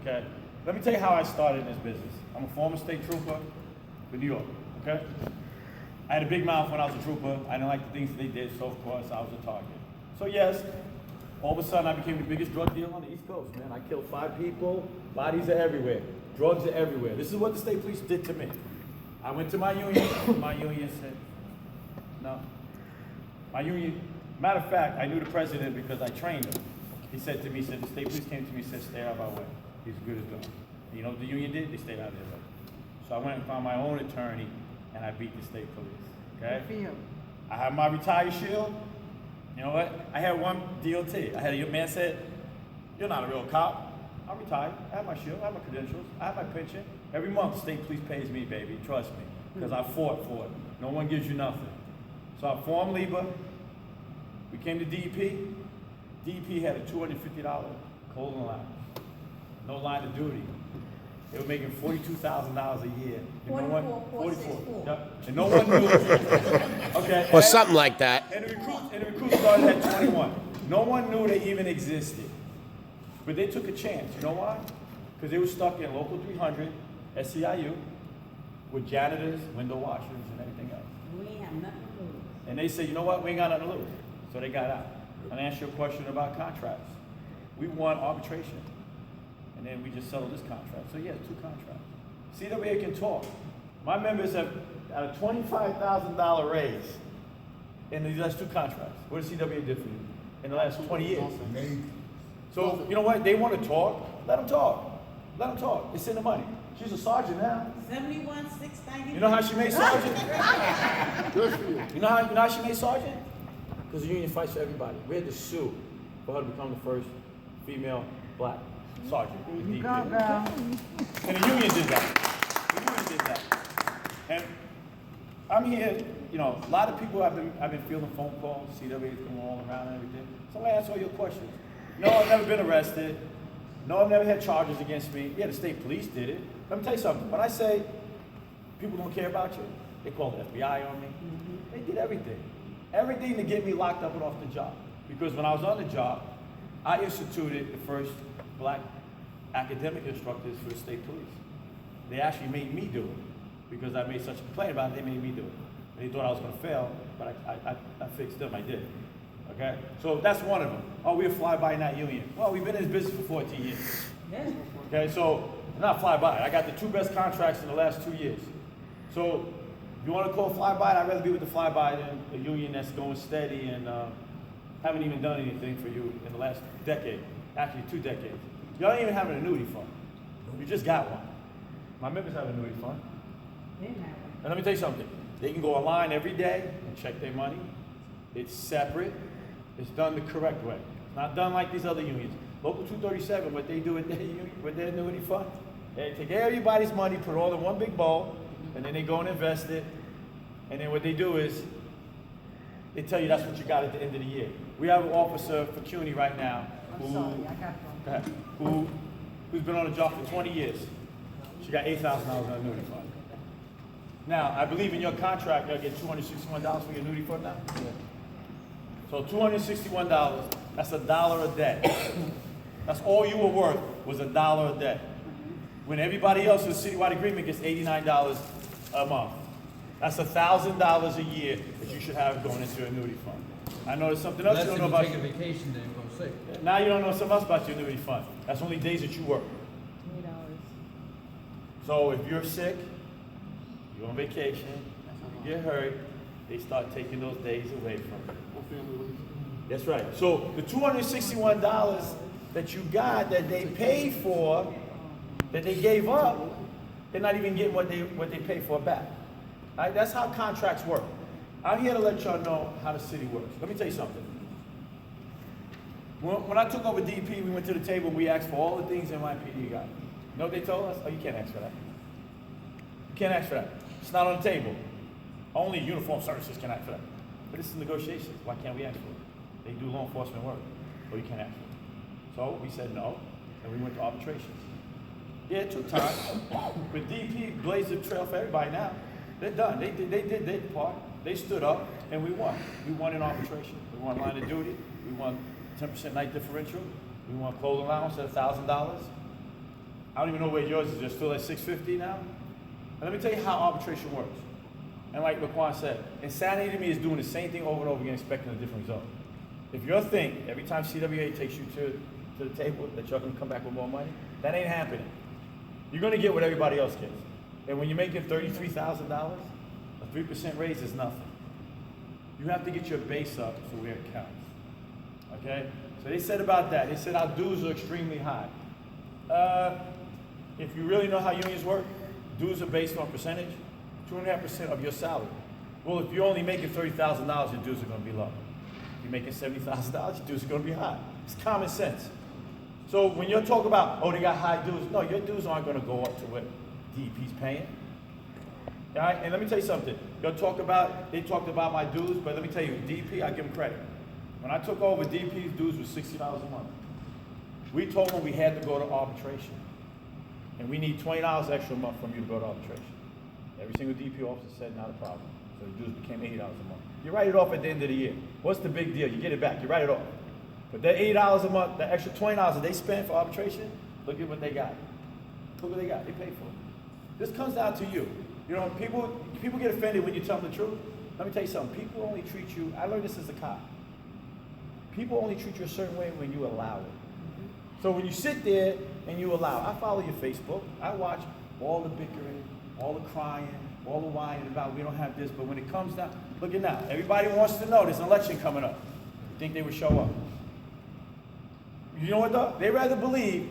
okay? Let me tell you how I started in this business. I'm a former state trooper for New York, okay? I had a big mouth when I was a trooper. I didn't like the things they did, so of course I was a target. So yes, all of a sudden I became the biggest drug dealer on the East Coast, man. I killed 5 people, bodies are everywhere, drugs are everywhere. This is what the state police did to me. I went to my union said, no. My union, matter of fact, I knew the president because I trained him. He said to me, the state police came to me and said, stay out of our way. He's as good as gone. And you know what the union did? They stayed out of their way. So I went and found my own attorney and I beat the state police, okay? Good for you. I have my retire shield. You know what? I had one DOT. I had a man said, you're not a real cop. I'm retired. I have my shield. I have my credentials. I have my pension. Every month, the state police pays me, baby. Trust me. Because I fought for it. No one gives you nothing. So I formed LIBA. We came to DEP. DEP had a $250 clothing allowance. No line of duty. They were making $42,000 a year. And no one, 44. Yep. And no one knew it. Okay. Or something like that. And the recruits started at 21. No one knew they even existed. But they took a chance. You know why? Because they were stuck in Local 300, SEIU, with janitors, window washers, and everything else. We ain't have nothing to lose. And they said, you know what? We ain't got nothing to lose. So they got out. And I asked you a question about contracts. We won arbitration. And then we just settled this contract. So yeah, 2 contracts. CWA can talk. My members have had a $25,000 raise in these last 2 contracts. What did CWA do for you in the last 20 years? So, you know what? They want to talk. Let them talk. Let them talk. It's in the money. She's a sergeant now. 71,690. You know how she made sergeant? You know how she made sergeant? Because the union fights for everybody. We had to sue for her to become the first female black sergeant. You go, girl. And the union did that. The union did that. And I'm here, you know, a lot of people I've been fielding phone calls, CWA's come all around and everything. So I answer all your questions. No, I've never been arrested. No, I've never had charges against me. Yeah, the state police did it. Let me tell you something. When I say people don't care about you, they call the FBI on me. They did everything. Everything to get me locked up and off the job. Because when I was on the job, I instituted the first black academic instructors for the state police. They actually made me do it. Because I made such a complaint about it, they made me do it. They thought I was going to fail, but I fixed them, I did. Okay? So that's one of them. Oh, we're fly-by-night union. Well, we've been in this business for 14 years. Okay, so not fly-by. I got the 2 best contracts in the last 2 years. So if you want to call fly-by, I'd rather be with the fly-by than a union that's going steady and haven't even done anything for you in the last decade. Actually, 2 decades. Y'all don't even have an annuity fund. You just got one. My members have an annuity fund. And let me tell you something. They can go online every day and check their money. It's separate. It's done the correct way. It's not done like these other unions. Local 237, what they do with their annuity fund, they take everybody's money, put it all in one big bowl, and then they go and invest it. And then what they do is, they tell you that's what you got at the end of the year. We have an officer for CUNY right now who's been on the job for 20 years. She got $8,000 in an annuity fund. Now, I believe in your contract, you'll get $261 for your annuity fund now? Yeah. So $261, that's $1 a day. That's all you were worth, was $1 a day. When everybody else with citywide agreement gets $89 a month. That's $1,000 a year that you should have going into your annuity fund. I know there's something else you don't know about. Take a vacation day and go sick. Now you don't know something else about your annuity fund. That's only days that you work. $3. So if you're sick, you're on vacation, you get hurt, they start taking those days away from you. That's right. So the $261 that you got, that they paid for, that they gave up, they're not even getting what they paid for back. All right? That's how contracts work. I'm here to let y'all know how the city works. Let me tell you something. When I took over DP, we went to the table and we asked for all the things NYPD got. You know what they told us? Oh, you can't ask for that. You can't ask for that. It's not on the table. Only uniform services can ask for that. But this is negotiations. Why can't we ask for it? They do law enforcement work. Oh, you can't ask for it. So we said no, and we went to arbitration. Yeah, it took time. But DP blazed the trail for everybody now. They're done. They did their part. They stood up, and we won. We won in arbitration. We won line of duty. We won 10% night differential. We won clothing allowance at $1,000. I don't even know where yours is. You're still at 650 now? And let me tell you how arbitration works. And like Laquan said, insanity to me is doing the same thing over and over again, expecting a different result. If your thing, every time CWA takes you to the table, that you're gonna come back with more money, that ain't happening. You're gonna get what everybody else gets. And when you're making $33,000, a 3% raise is nothing. You have to get your base up to where it counts. Okay? So they said about that, they said our dues are extremely high. If you really know how unions work, dues are based on percentage, 2.5% of your salary. Well, if you're only making $30,000, your dues are going to be low. If you're making $70,000, your dues are going to be high. It's common sense. So when you're talking about, oh, they got high dues, no, your dues aren't going to go up to what DEP's paying. All right? And let me tell you something. They talked about my dues, but let me tell you, DEP, I give them credit. When I took over, DEP's dues was $60 a month. We told them we had to go to arbitration. And we need $20 extra a month from you to go to arbitration. Every single DP officer said, not a problem. So the dues became $80 a month. You write it off at the end of the year. What's the big deal? You get it back, you write it off. But that $80 a month, the extra $20 that they spend for arbitration, look at what they got. Look what they got, they paid for it. This comes down to you. You know, people get offended when you tell them the truth. Let me tell you something, people only treat you, I learned this as a cop. People only treat you a certain way when you allow it. So when you sit there and you allow, I follow your Facebook, I watch all the bickering, all the crying, all the whining about we don't have this, but when it comes down, look at now, everybody wants to know there's an election coming up. You think they would show up? You know what though? They rather believe